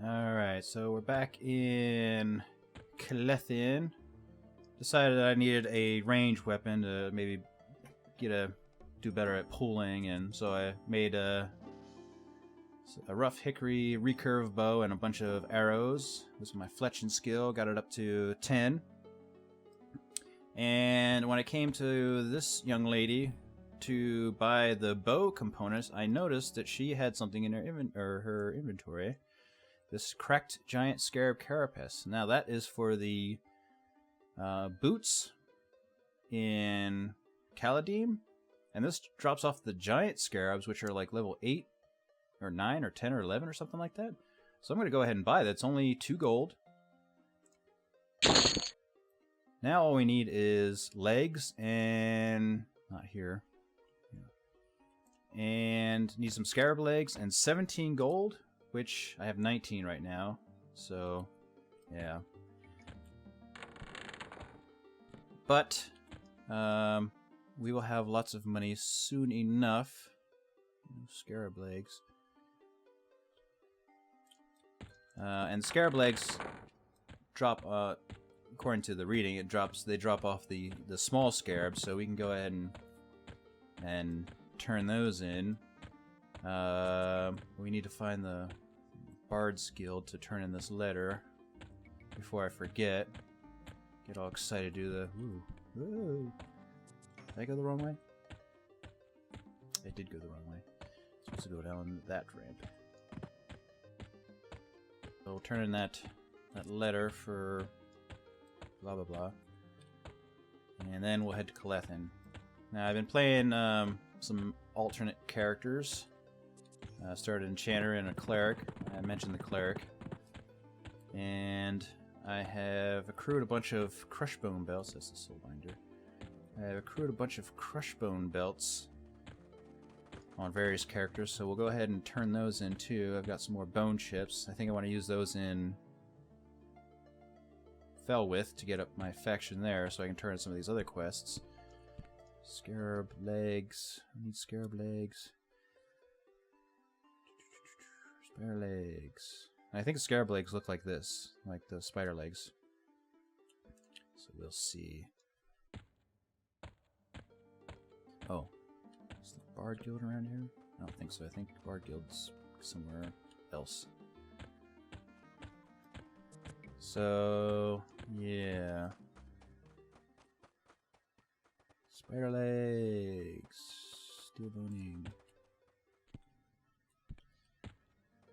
Alright, so we're back in Kaladim. Decided that I needed a ranged weapon to maybe do better at pulling, and so I made a rough hickory recurve bow and a bunch of arrows. This is my fletching skill, got it up to 10. And when it came to this young lady to buy the bow components, I noticed that she had something in her inventory. This cracked giant scarab carapace. Now that is for the boots in Kaladim, and this drops off the giant scarabs, which are like level 8 or 9 or 10 or 11 or something like that. So I'm going to go ahead and buy that. It's only 2 gold. Now all we need is legs and... not here. And need some scarab legs and 17 gold, which I have 19 right now. So, yeah. But, we will have lots of money soon enough. Scarab legs. And scarab legs drop, according to the reading, they drop off the small scarabs, so we can go ahead and turn those in. We need to find the Bard's Guild to turn in this letter before I forget. Get all excited, do the ooh. Did I go the wrong way? I did go the wrong way. Supposed to go down that ramp. So we'll turn in that letter for blah blah blah, and then we'll head to Kaladim. Now I've been playing some alternate characters. Started Enchanter and a Cleric. I mentioned the Cleric, and I have accrued a bunch of Crushbone belts. That's the soul binder. I have accrued a bunch of Crushbone belts on various characters, so we'll go ahead and turn those in too. I've got some more bone chips. I think I want to use those in Felwith to get up my faction there, so I can turn in some of these other quests. Scarab legs. I need scarab legs. Spider legs. I think scarab legs look like this, like the spider legs. So we'll see. Oh, is the Bard Guild around here? I don't think so. I think Bard Guild's somewhere else. So, yeah. Spider legs. Steel boning.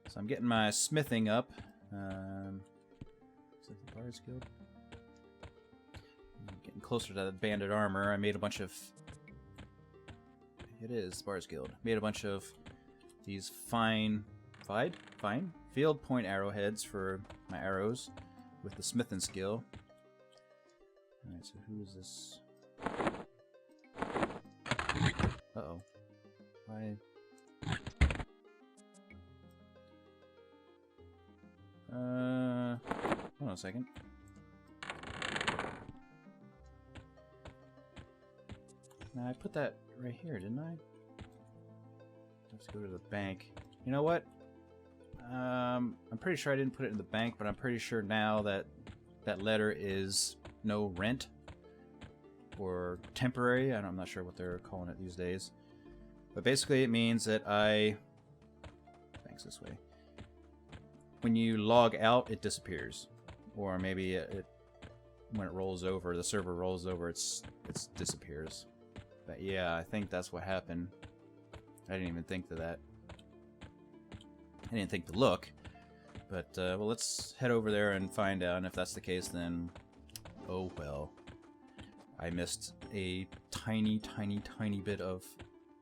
So I'm getting my smithing up. Is that the Bard's Guild? I'm getting closer to that banded armor. I made a bunch of... It is Bard's Guild. Made a bunch of these fine field point arrowheads for my arrows with the smithing skill. Alright, so who is this? Uh-oh. Why? Hold on a second. Now, I put that right here, didn't I? Let's go to the bank. You know what? I'm pretty sure I didn't put it in the bank, but I'm pretty sure now that that letter is no rent or temporary. I'm not sure what they're calling it these days. But basically it means that bank's this way. When you log out, it disappears. Or maybe when it rolls over, the server rolls over, it disappears. But yeah, I think that's what happened. I didn't even think to that. I didn't think to look. But, well, let's head over there and find out. And if that's the case, then... oh, well. I missed a tiny bit of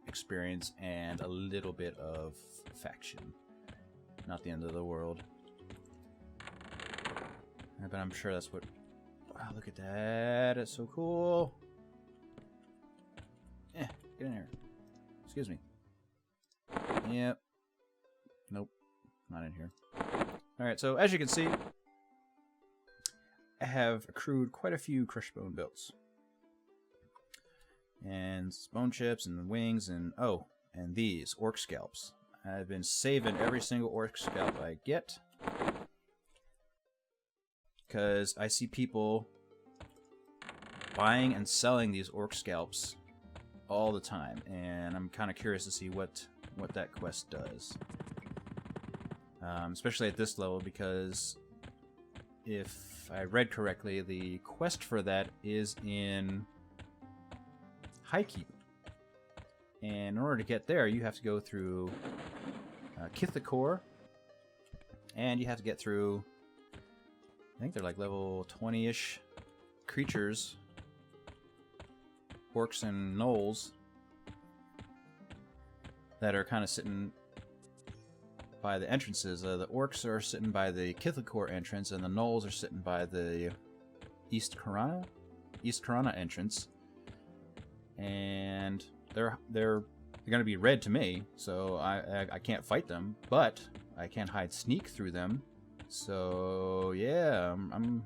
experience and a little bit of faction. Not the end of the world. But I'm sure that's what... wow, look at that. It's so cool. Get in here. Excuse me. Yep. Nope. Not in here. Alright, so as you can see, I have accrued quite a few Crushbone belts. And bone chips and wings and... oh, and these orc scalps. I've been saving every single orc scalp I get. because I see people buying and selling these orc scalps all the time, and I'm kind of curious to see what that quest does. Especially at this level, because if I read correctly, the quest for that is in Highkeep. And in order to get there, you have to go through Kithakor, and you have to get through, I think they're like level 20-ish creatures, orcs and gnolls, that are kind of sitting by the entrances. The orcs are sitting by the Kithakor entrance, and the gnolls are sitting by the East Karana entrance. And they're going to be red to me, so I can't fight them, but I can hide sneak through them. So yeah, I'm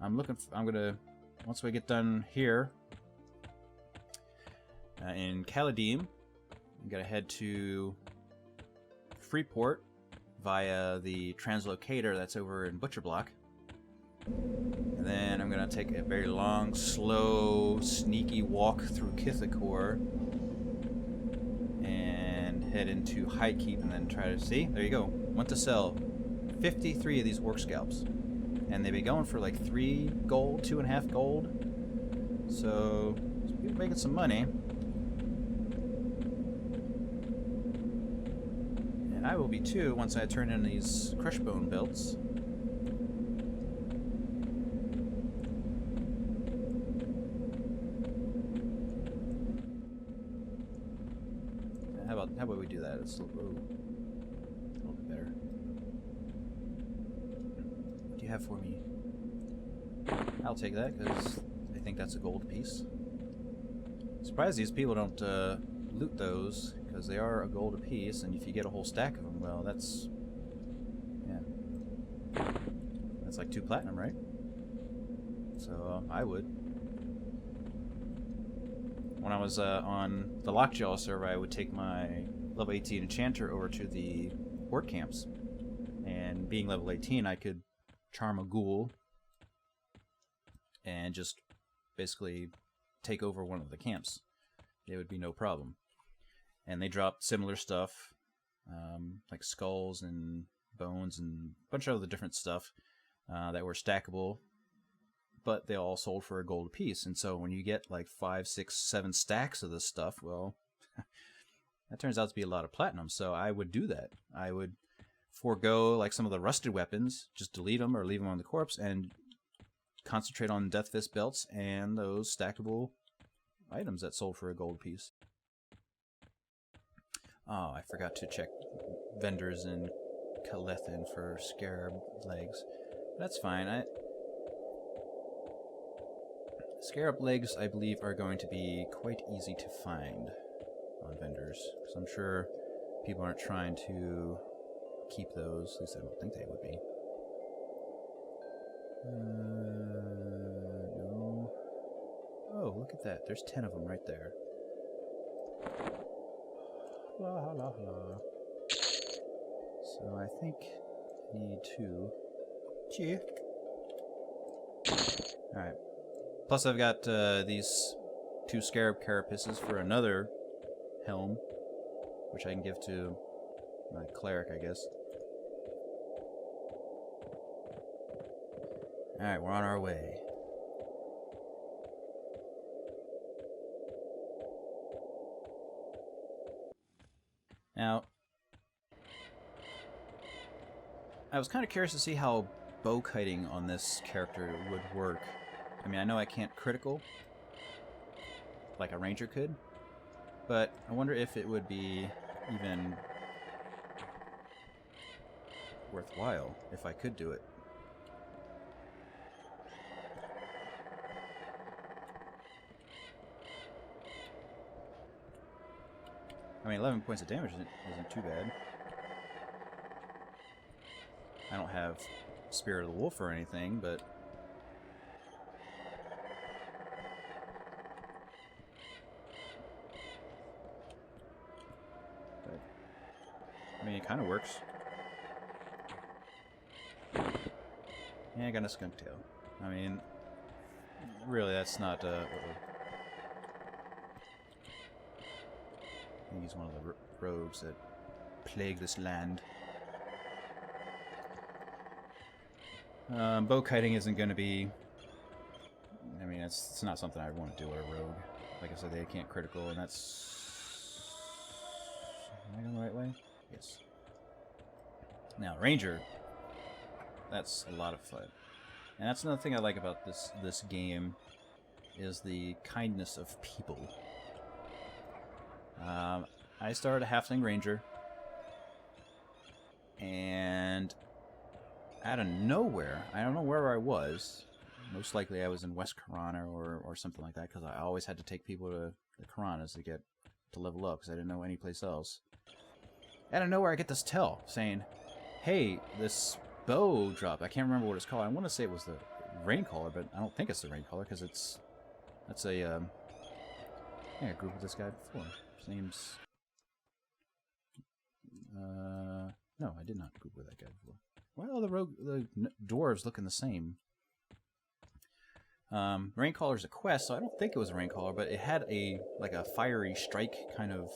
gonna, once we get done here in Kaladim, I'm gonna head to Freeport via the translocator that's over in Butcher Block. And then I'm gonna take a very long, slow, sneaky walk through Kithakor and head into Highkeep, and then try to see. There you go. Want to sell 53 of these orc scalps, and they've been going for like 3 gold, 2.5 gold. So people making some money. And I will be too once I turn in these crush bone belts. How about we do that? It's a little bit better. What do you have for me? I'll take that, because I think that's a gold piece. Surprised these people don't loot those, because they are a gold apiece, and if you get a whole stack of them, well, that's... yeah. That's like 2 platinum, right? So, I would. When I was on the Lockjaw server, I would take my level 18 enchanter over to the orc camps. And being level 18, I could charm a ghoul and just basically take over one of the camps. It would be no problem. And they dropped similar stuff, like skulls and bones and a bunch of other different stuff that were stackable, but they all sold for a gold apiece. And so when you get like 5, 6, 7 stacks of this stuff, well, that turns out to be a lot of platinum. So I would do that. I would forego like some of the rusted weapons, just delete them or leave them on the corpse, and concentrate on Death Fist belts and those stackable items that sold for a gold piece. Oh, I forgot to check vendors in Kaladim for scarab legs. That's fine. Scarab legs, I believe, are going to be quite easy to find on vendors, because I'm sure people aren't trying to keep those. At least I don't think they would be. No. Oh, look at that. There's 10 of them right there. La la la. So I think I need 2. Gee. Alright. Plus I've got these 2 scarab carapaces for another helm, which I can give to my cleric, I guess. Alright, we're on our way. Now, I was kind of curious to see how bow kiting on this character would work. I mean, I know I can't critical like a ranger could, but I wonder if it would be even worthwhile if I could do it. I mean, 11 points of damage isn't too bad. I don't have Spirit of the Wolf or anything, but... I mean, it kind of works. Yeah, I got a skunk tail. I mean, really, that's not. I think he's one of the rogues that plague this land. Bow kiting isn't going to be. I mean, it's not something I want to do with a rogue. Like I said, they can't critical, and that's. Am I going the right way? Yes. Now, ranger. That's a lot of fun, and that's another thing I like about this game, is the kindness of people. I started a halfling ranger, and out of nowhere, I don't know where I was. Most likely I was in West Karana or something like that, because I always had to take people to the Karanas to level up, because I didn't know any place else. Out of nowhere, I get this tell saying, "Hey, this bow dropped." I can't remember what it's called. I want to say it was the Raincaller, but I don't think it's the Raincaller, because that's a yeah, I grouped with this guy before. His name's no, I did not group with that guy before. Why are the dwarves looking the same? Raincaller's a quest, so I don't think it was a Raincaller, but it had like a fiery strike kind of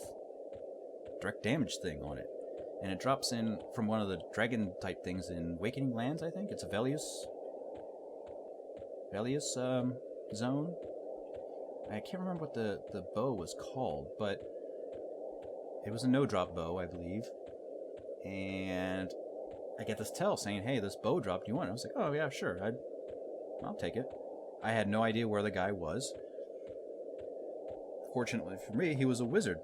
direct damage thing on it. And it drops in from one of the dragon type things in Awakening Lands, I think. It's a Velius zone. I can't remember what the bow was called, but it was a no-drop bow, I believe. And I get this tell saying, "Hey, this bow dropped. Do you want it?" I was like, "Oh yeah, sure. I'll take it." I had no idea where the guy was. Fortunately for me, he was a wizard.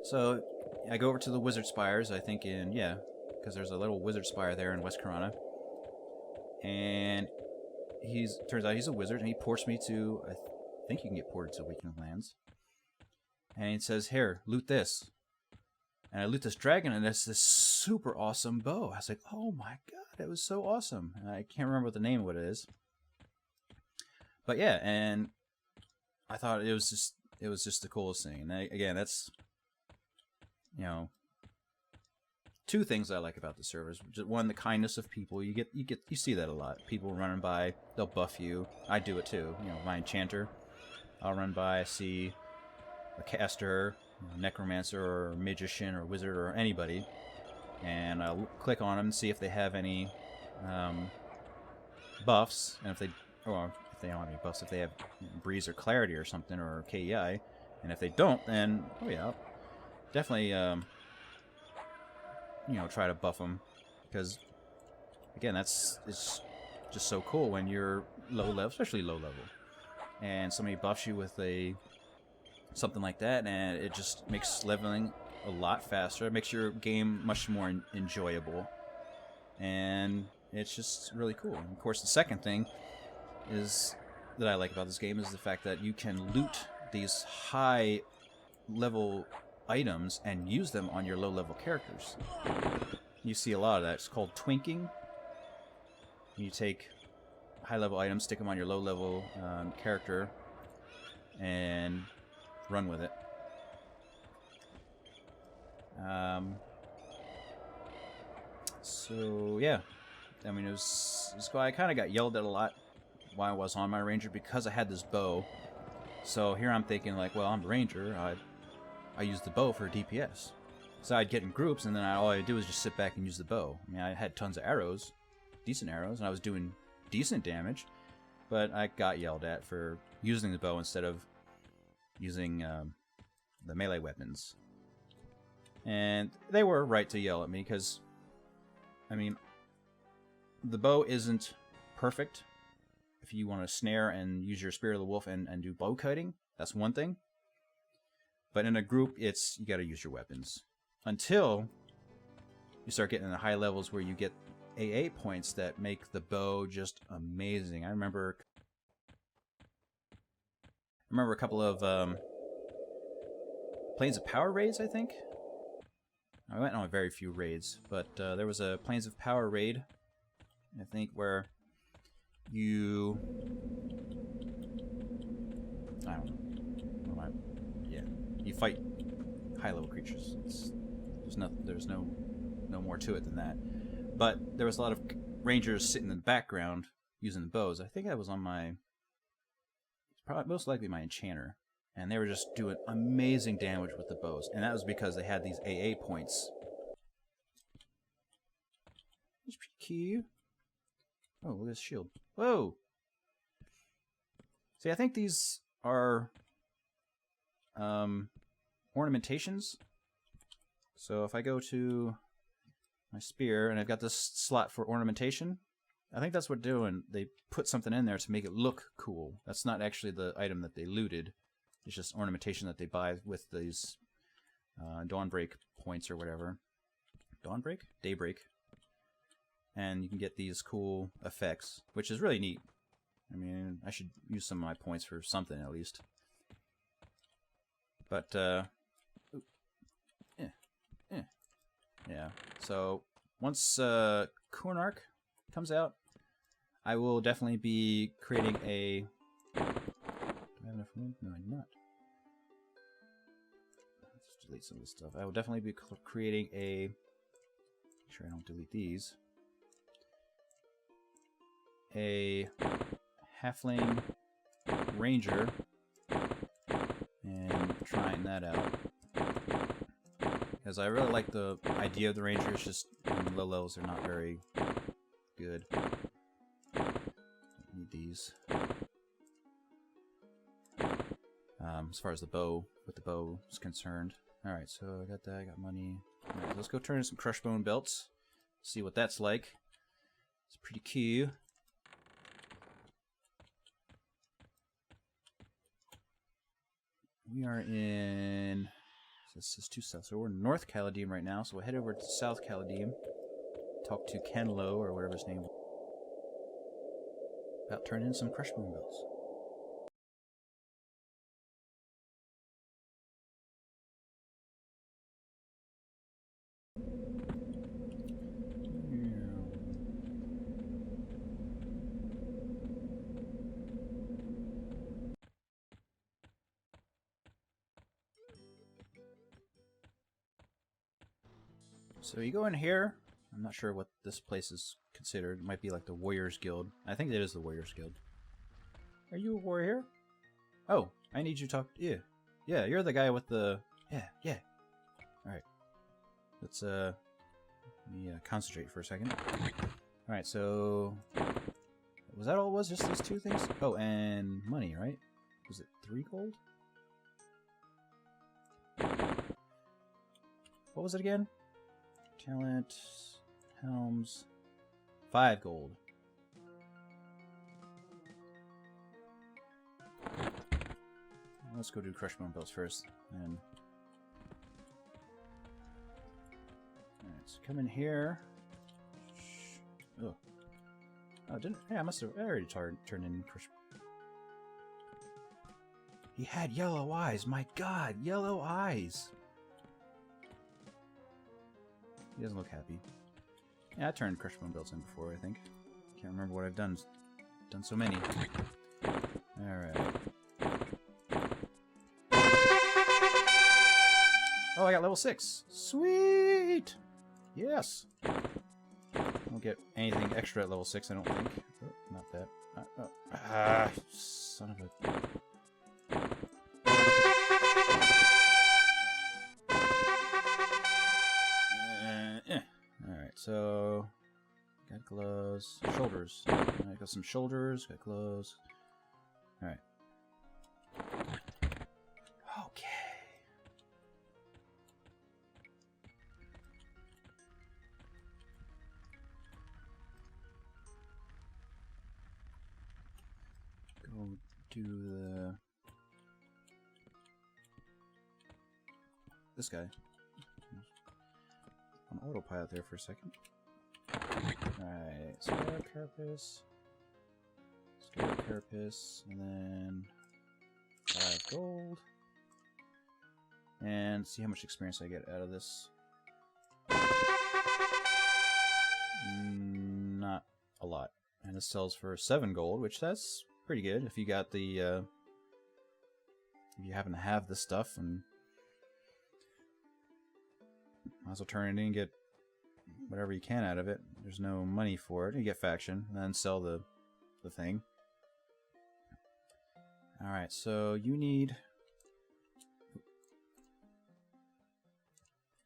So I go over to the wizard spires, I think because there's a little wizard spire there in West Karana. And turns out he's a wizard, and he ports me to, I think you can get ported to Awakening Lands. And he says, "Here, loot this." And I loot this dragon, and it's this super awesome bow. I was like, "Oh my god, it was so awesome." And I can't remember what the name of it is. But yeah, and I thought it was just the coolest thing. And again, that's, two things I like about the servers. One, the kindness of people. You see that a lot. People running by, they'll buff you. I do it too. My enchanter, I'll run by, I see a caster, necromancer or magician or wizard or anybody, and I'll click on them and see if they have any buffs, and if they don't have any buffs, if they have breeze or clarity or something, or KEI, and if they don't, then oh yeah, I'll definitely try to buff them, because again, it's just so cool when you're low level, especially low level, and somebody buffs you with something like that, and it just makes leveling a lot faster. It makes your game much more enjoyable, and it's just really cool. And of course, the second thing that I like about this game is the fact that you can loot these high level items and use them on your low level characters. You see a lot of that. It's called twinking. You take high level items, stick them on your low level character, and run with it. So yeah, I mean, it was cool. I kind of got yelled at a lot while I was on my ranger because I had this bow. So here I'm thinking like, well, I'm a ranger. I use the bow for DPS. So I'd get in groups, and then all I'd do was just sit back and use the bow. I mean, I had tons of arrows, decent arrows, and I was doing decent damage, but I got yelled at for using the bow instead of using the melee weapons. And they were right to yell at me, because, I mean, the bow isn't perfect. If you want to snare and use your Spirit of the Wolf and do bow cutting, that's one thing. But in a group, you got to use your weapons. Until you start getting in the high levels where you get AA points that make the bow just amazing. I remember a couple of Plains of Power raids, I think. I went on very few raids, but there was a Plains of Power raid, I think, where you... I don't know. Yeah, you fight high-level creatures. There's no more to it than that. But there was a lot of rangers sitting in the background using the bows. I think that was on my, probably most likely my enchanter, and they were just doing amazing damage with the bows, and that was because they had these AA points. It's pretty cute. Oh, look at this shield. Whoa! See, I think these are ornamentations. So if I go to my spear and I've got this slot for ornamentation, I think that's what they're doing. They put something in there to make it look cool. That's not actually the item that they looted. It's just ornamentation that they buy with these Dawnbreak points or whatever. Dawnbreak? Daybreak. And you can get these cool effects, which is really neat. I mean, I should use some of my points for something at least. But, yeah. So, once Kunark comes out, I will definitely be creating a... Do I have enough room? No, I do not. Let's delete some of this stuff. I will definitely be creating a... Make sure I don't delete these. A halfling ranger and trying that out, because I really like the idea of the ranger. It's just in low levels they're not very good. Need these as far as the bow, with the bow is concerned. Alright, so I got that, I got money. Alright, let's go turn in some crushbone belts, see what that's like. It's pretty cool. We are in, this is too south, so we're in North Kaladim right now, so we'll head over to South Kaladim, talk to Kenlo, or whatever his name was, about turning in some crushbone belts. So you go in here. I'm not sure what this place is considered. It might be like the Warriors Guild. I think it is the Warriors Guild. Are you a warrior? Oh, I need you to talk. Yeah, you're the guy with the. Yeah. All right. Let's let me concentrate for a second. All right. So was that all it was? Just these two things? Oh, and money, right? Was it 3 gold? What was it again? Talent, helms, 5 gold. Let's go do crushbone belts first. And alright, so come in here. Oh, didn't? Yeah, I must have. I already turned in crush. He had yellow eyes. My God, yellow eyes. He doesn't look happy. Yeah, I turned crushbone belts in before, I think. Can't remember what I've done. Done so many. Alright. Oh, I got level 6. Sweet! Yes! I don't get anything extra at level 6, I don't think. Oh, not that. Son of a... Alright, so... Got gloves. Shoulders. I got some shoulders, got gloves. Alright. Okay. Go do the... This guy. On autopilot there for a second. Alright, Scarab Carapace. Scarab Carapace, and then 5 gold. And see how much experience I get out of this. Not a lot. And this sells for 7 gold, which that's pretty good if you got the if you happen to have this stuff, and might as well turn it in and get whatever you can out of it. There's no money for it. You get faction, and then sell the thing. Alright, so you need...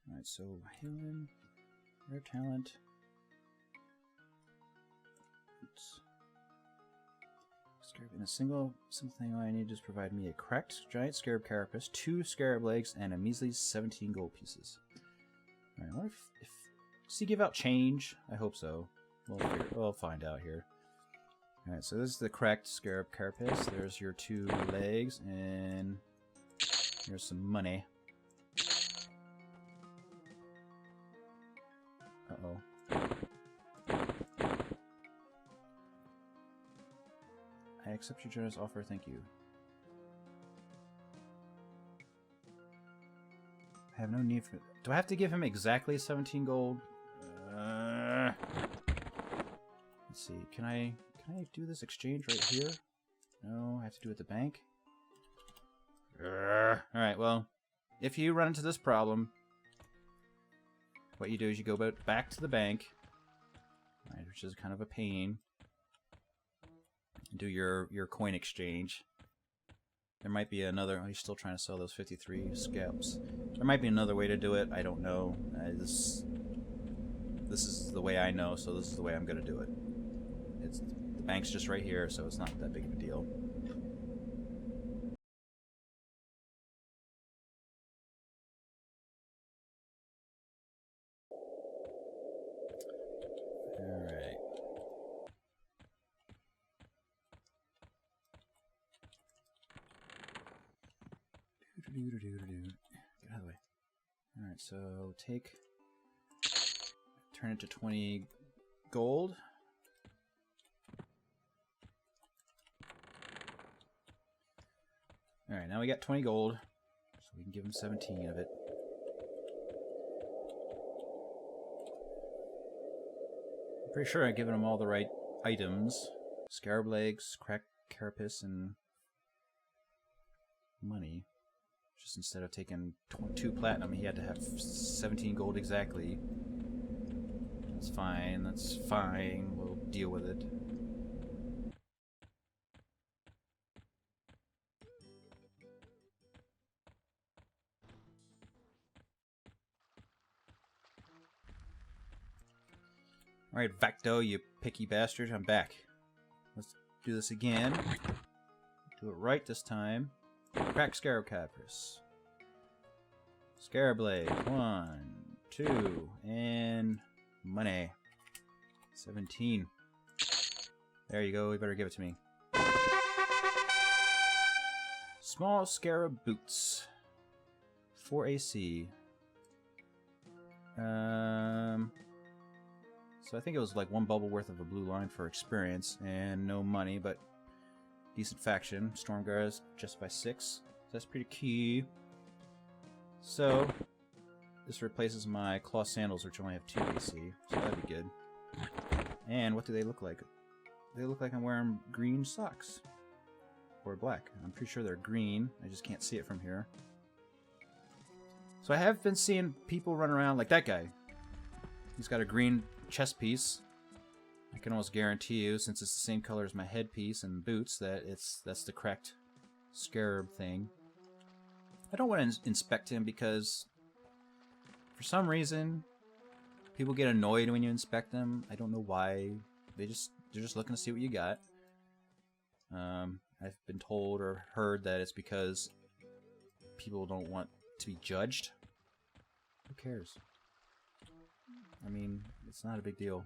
Alright, so Halen, rare talent. Oops. Scarab in a simple thing all I need to just provide me a cracked giant scarab carapace, 2 scarab legs, and a measly 17 gold pieces. Alright, what if does he give out change? I hope so. We'll find out here. Alright, so this is the cracked scarab carapace. There's your 2 legs, and here's some money. Uh-oh. I accept your generous offer, thank you. I have no need for... Do I have to give him exactly 17 gold? Let's see, can I do this exchange right here? No, I have to do it at the bank? Alright, well, if you run into this problem, what you do is you go back to the bank, right, which is kind of a pain. Do your coin exchange. There might be another... Oh, he's still trying to sell those 53 scalps. There might be another way to do it. I don't know. This is the way I know, so this is the way I'm going to do it. The bank's just right here, so it's not that big of a deal. Alright. Get out of the way. Alright, so turn it to 20 gold. Alright, now we got 20 gold, so we can give him 17 of it. I'm pretty sure I've given him all the right items. Scarab legs, cracked carapace, and money. Just instead of taking 2 platinum, he had to have 17 gold exactly. That's fine, that's fine. We'll deal with it. Alright, Vacto, you picky bastard, I'm back. Let's do this again. Do it right this time. Crack Scarab Carapace. Scarab Blade. 1, 2, and money. 17. There you go, you better give it to me. Small Scarab Boots. 4 AC. So I think it was like 1 bubble worth of a blue line for experience, and no money, but decent faction. Stormguards just by 6. So that's pretty key. So this replaces my claw sandals, which only have 2 AC, so that'd be good. And what do they look like? They look like I'm wearing green socks. Or black. I'm pretty sure they're green. I just can't see it from here. So I have been seeing people run around like that guy. He's got a green chest piece. I can almost guarantee you, since it's the same color as my headpiece and boots, that that's the correct scarab thing. I don't want to inspect him because for some reason people get annoyed when you inspect them. I don't know why. They're just looking to see what you got. I've been told or heard that it's because people don't want to be judged. Who cares? I mean, it's not a big deal.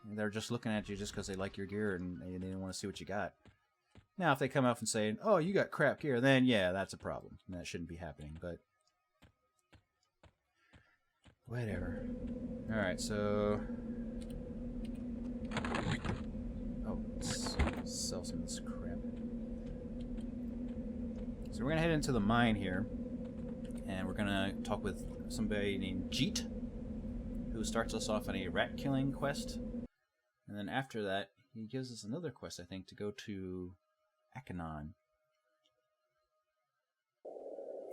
They're just looking at you just because they like your gear and they want to see what you got. Now, if they come up and say, "Oh, you got crap gear," then yeah, that's a problem. And that shouldn't be happening, but whatever. Alright, so... Oh, let's sell some of this crap. So we're going to head into the mine here, and we're going to talk with somebody named Jeet, who starts us off on a rat killing quest, and then after that he gives us another quest, I think, to go to Akanon,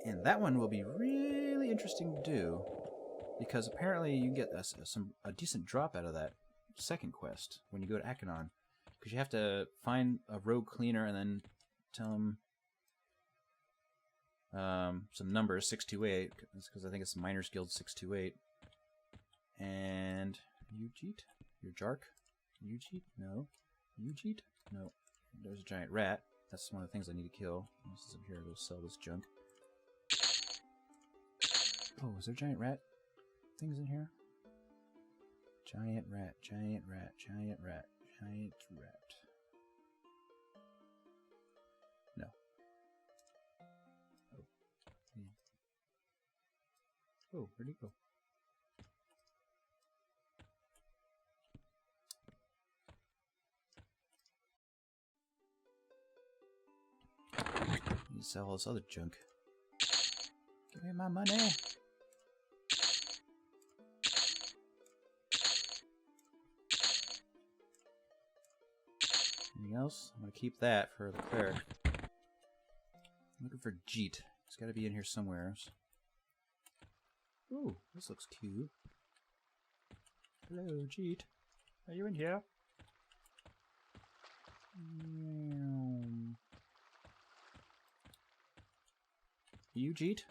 and that one will be really interesting to do. because apparently you can get a decent drop out of that second quest when you go to Akanon. Because you have to find a rogue cleaner and then tell him some numbers, 628, because I think it's Miners Guild 628. And Ujeet? Your Jark? Ujeet? No. Ujeet? No. There's a giant rat. That's one of the things I need to kill. This is up here. I'll go sell this junk. Oh, is there giant rat things in here? Giant rat, giant rat, giant rat, giant rat. No. Oh. Oh, where'd he go? Need to sell all this other junk. Give me my money! Anything else? I'm gonna keep that for the cleric. I'm looking for Jeet. It's gotta be in here somewhere. Ooh, this looks cute. Hello, Jeet. Are you in here? You, Jeet?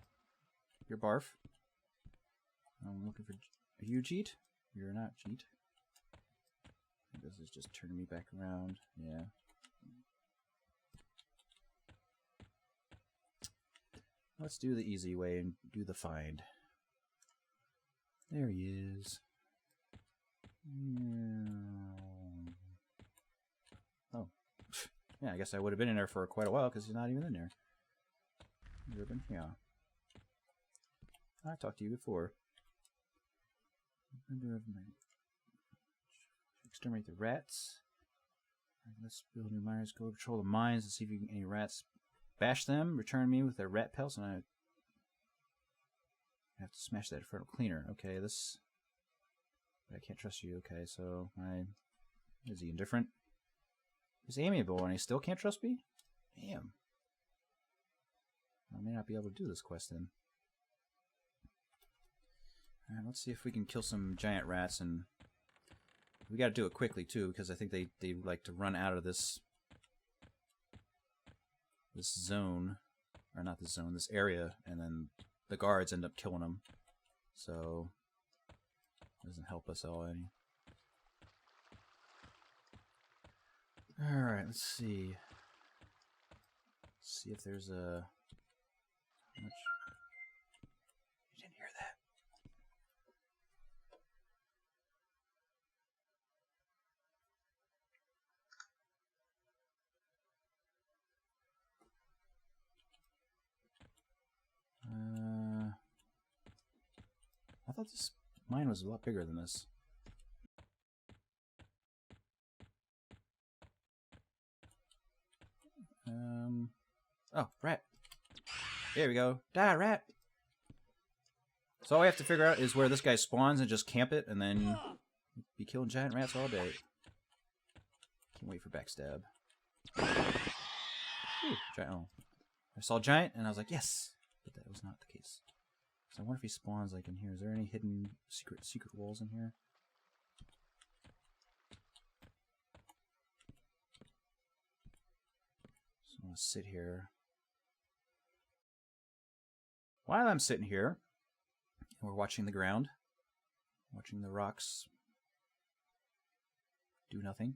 You're Barf. I'm looking for... Are you Jeet? You're not Jeet. This is just turning me back around. Yeah. Let's do the easy way and do the find. There he is. Oh. Yeah, I guess I would have been in there for quite a while because he's not even in there. Ribbon? Yeah. I've talked to you before. Exterminate the rats. Let's build new miners. Go patrol the mines and see if you can get any rats. Bash them. Return me with their rat pelts, and I have to smash that infernal cleaner. Okay, this. But I can't trust you. Okay, so is he indifferent? He's amiable, and he still can't trust me. Damn. I may not be able to do this quest then. Alright, let's see if we can kill some giant rats, and we gotta do it quickly too, because I think they like to run out of this zone, or not this zone, this area, and then the guards end up killing them. So it doesn't help us all any. Alright, let's see. Let's see if there's a... How much? You didn't hear that. I thought this mine was a lot bigger than this. Oh, rat. There we go. Die, rat! So all we have to figure out is where this guy spawns and just camp it, and then be killing giant rats all day. Can't wait for backstab. Ooh, giant. Oh. I saw giant, and I was like, yes! But that was not the case. So I wonder if he spawns like in here. Is there any hidden secret walls in here? So I'm gonna sit here. While I'm sitting here, we're watching the ground, watching the rocks do nothing.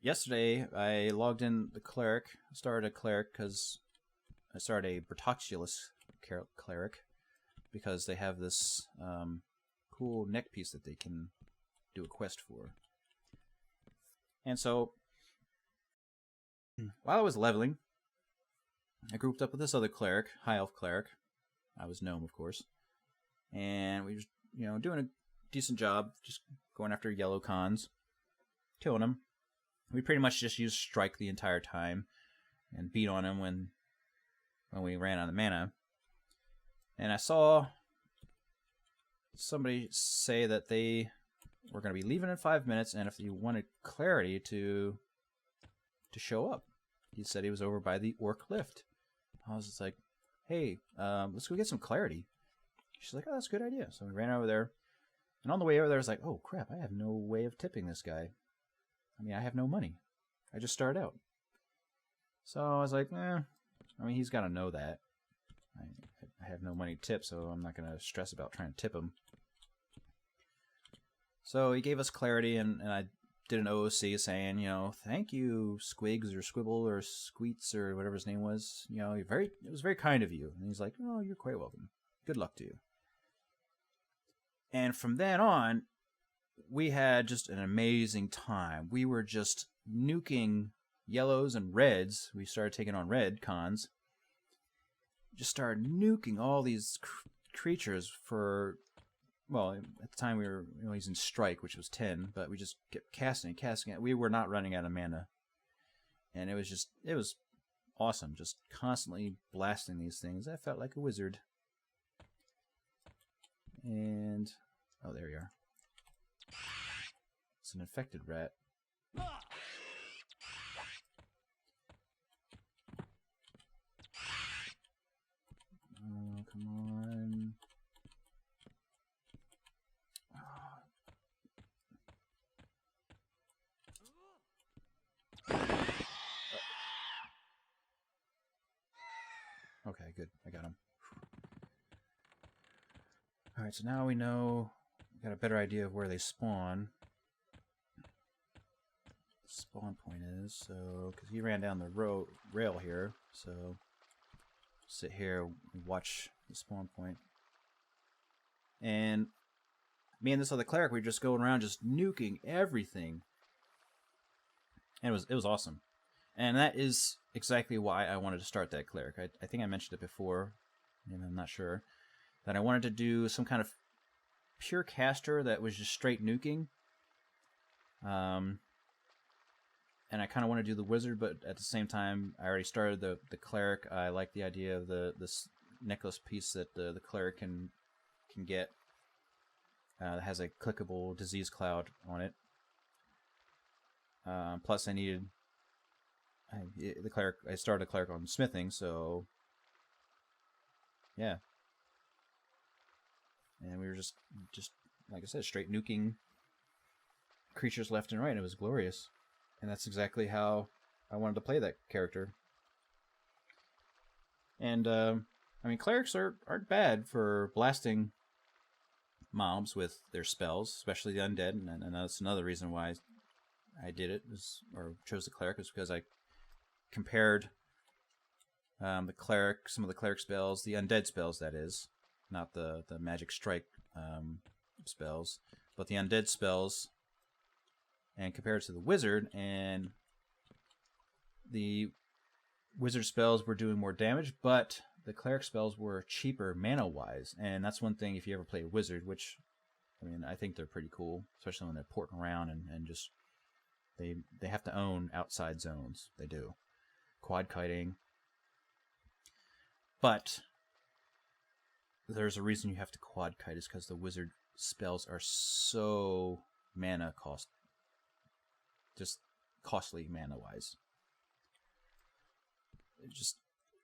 Yesterday, I logged in the cleric. I started a cleric because I started a Bertoculus cleric because they have this cool neck piece that they can do a quest for. And so, while I was leveling, I grouped up with this other cleric, high elf cleric. I was gnome, of course, and we were, doing a decent job, just going after yellow cons, killing them. We pretty much just used strike the entire time, and beat on him when we ran out of mana. And I saw somebody say that they were going to be leaving in 5 minutes, and if you wanted clarity to show up. He said he was over by the Orc Lift. I was just like, hey, let's go get some clarity. She's like, oh, that's a good idea. So we ran over there. And on the way over there, I was like, oh, crap, I have no way of tipping this guy. I mean, I have no money. I just started out. So I was like, I mean, he's got to know that. I have no money to tip, so I'm not going to stress about trying to tip him. So he gave us clarity, and I did an OOC saying, you know, thank you, Squigs or Squibble or Squeets or whatever his name was. You know, it was very kind of you. And he's like, oh, you're quite welcome. Good luck to you. And from then on, we had just an amazing time. We were just nuking yellows and reds. We started taking on red cons. Just started nuking all these creatures for, well, at the time we were using strike, which was 10, but we just kept casting and casting it. We were not running out of mana. And it was awesome, just constantly blasting these things. I felt like a wizard. And, oh, there you are. It's an infected rat. Oh, come on. Okay, good. I got him. Alright, so now we know, got a better idea of where they spawn. Spawn point is, so, because he ran down the rail here, so sit here and watch the spawn point. And me and this other cleric, we were just going around just nuking everything. And it was awesome. And that is exactly why I wanted to start that cleric. I think I mentioned it before, and I'm not sure, that I wanted to do some kind of pure caster that was just straight nuking. And I kind of want to do the wizard, but at the same time, I already started the cleric. I like the idea of this necklace piece that the cleric can get. That has a clickable disease cloud on it. Plus, I needed the cleric. I started a cleric on smithing, so yeah. And we were just like I said, straight nuking creatures left and right. It was glorious. And that's exactly how I wanted to play that character. And, I mean, clerics aren't bad for blasting mobs with their spells, especially the undead. And that's another reason why I did it, or chose the cleric, is because I compared some of the cleric spells, the undead spells, that is, not the magic strike spells, but the undead spells, and compared to the wizard, and the wizard spells were doing more damage, but the cleric spells were cheaper mana-wise. And that's one thing if you ever play a wizard, which, I mean, I think they're pretty cool, especially when they're porting around and just, they have to own outside zones. They do. Quad kiting. But there's a reason you have to quad kite, is because the wizard spells are so mana just costly mana-wise.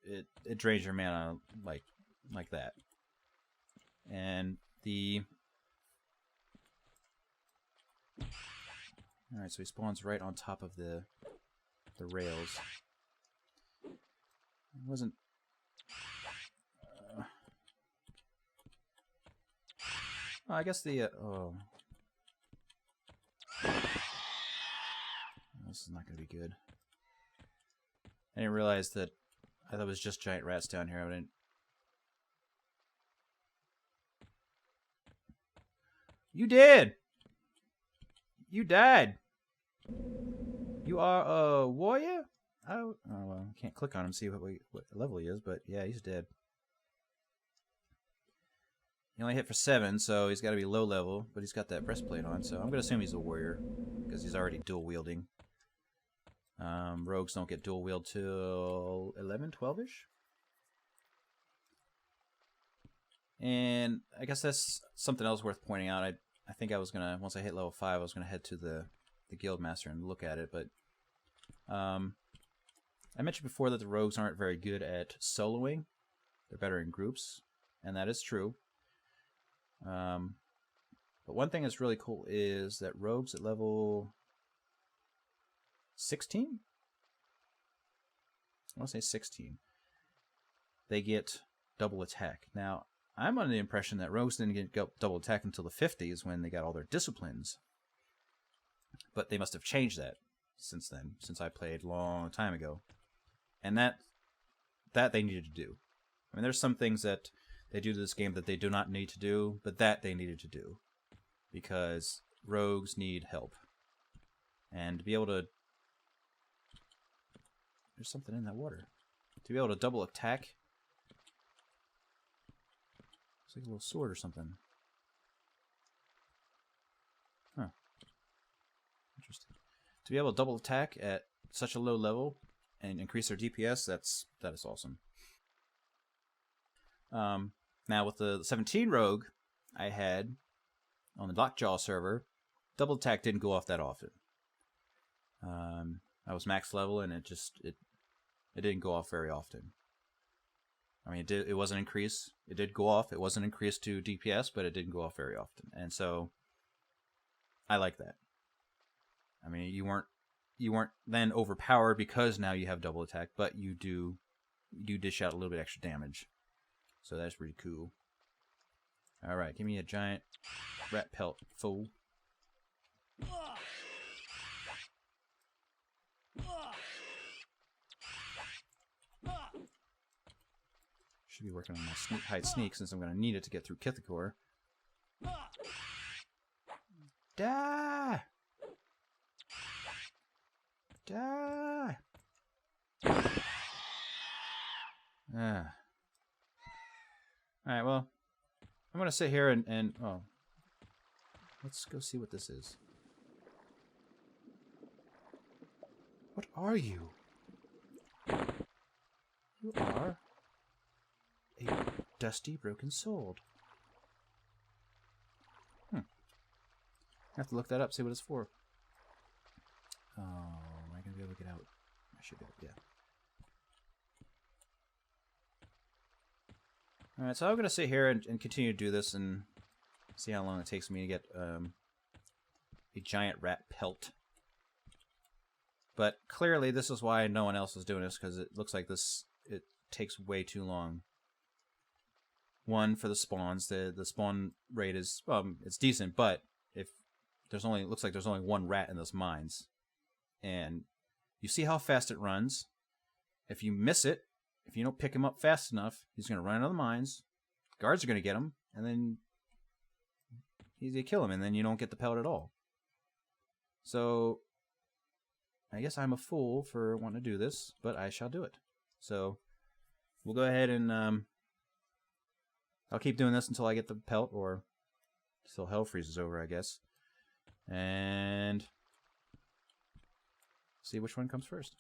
It drains your mana like that. And alright, so he spawns right on top of the rails. It wasn't oh, I guess the oh, this is not going to be good. I didn't realize that. I thought it was just giant rats down here. I didn't. You did! You died! You are a warrior? Oh well, I can't click on him and see what level he is, but yeah, he's dead. He only hit for 7, so he's got to be low level, but he's got that breastplate on, so I'm going to assume he's a warrior, because he's already dual wielding. Rogues don't get dual wield till 11, 12-ish. And I guess that's something else worth pointing out. I think I was gonna, once I hit level 5, I was gonna head to the guild master and look at it. But I mentioned before that the rogues aren't very good at soloing They're better in groups, and that is true. But one thing that's really cool is that rogues at level 16? I want to say 16. They get double attack. Now, I'm under the impression that rogues didn't get double attack until the 50s when they got all their disciplines. But they must have changed that since then, since I played a long time ago. And that they needed to do. I mean, there's some things that they do to this game that they do not need to do, but that they needed to do. Because rogues need help. And to be able to... There's something in that water. To be able to double attack... It's like a little sword or something. Huh. Interesting. To be able to double attack at such a low level and increase their DPS, that is awesome. Now with the 17 rogue I had on the Lockjaw server, double attack didn't go off that often. I was max level and it didn't go off very often. I mean, it wasn't increased. It did go off. It wasn't increased to DPS, but it didn't go off very often. And so, I like that. I mean, you weren't then overpowered because now you have double attack, but you do dish out a little bit extra damage. So that's pretty cool. All right, give me a giant rat pelt, fool. Should be working on my hide sneak since I'm going to need it to get through Kithakor. Die! Die! Alright, well, I'm going to sit here and oh. Let's go see what this is. What are you? You are a dusty, broken sword. I have to look that up, see what it's for. Oh, am I going to be able to get out? I should be able to, yeah. Alright, so I'm going to sit here and continue to do this and see how long it takes me to get a giant rat pelt. But clearly this is why no one else is doing this, because it looks like it takes way too long. One, for the spawns. The spawn rate is, it's decent, but if there's only, it looks like there's only one rat in those mines. And you see how fast it runs. If you miss it, if you don't pick him up fast enough, he's going to run out of the mines. Guards are going to get him, and then they kill him, and then you don't get the pelt at all. So, I guess I'm a fool for wanting to do this, but I shall do it. So, we'll go ahead and I'll keep doing this until I get the pelt, or till hell freezes over, I guess. And see which one comes first.